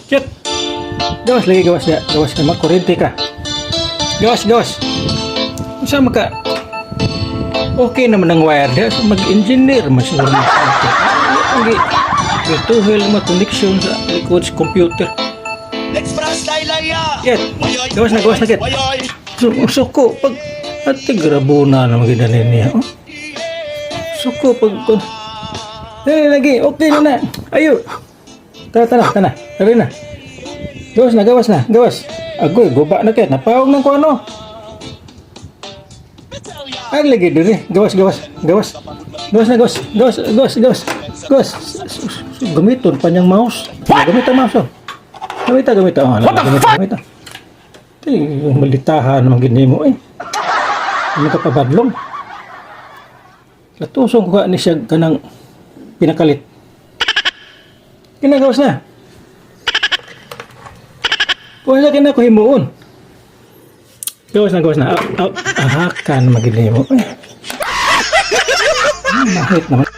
Chat. Gawas lagi gawas ya. Gawas ka magkurente ka. Gawas. Sama ka. Okay naman ang wire dia so mag-engineer masyuro na sa lagi. Ito hel ma connection sa likod sa computer. Express Lailaya. Chat. Gawas na Chat. Suko pag ati grabona na magidanin niya. Oh. Suko pag lagi okay na. Ayo. Tara. Dari na. Gawas na. Agoy, guba na kaya. Napawag ng kuano. Ay, lagi diri. Gawas. Gamiton pa niyang mouse. Gamit ang mouse. Gamit. Gamit. Yung malitahan naman gini mo eh. Ano ka pa badlong? Latusong ko ka ni siya kanang pinakalit. Kinagawas na. Kung sa ko himuon. Gawas na. Ahakan magili mo. Mahit naman.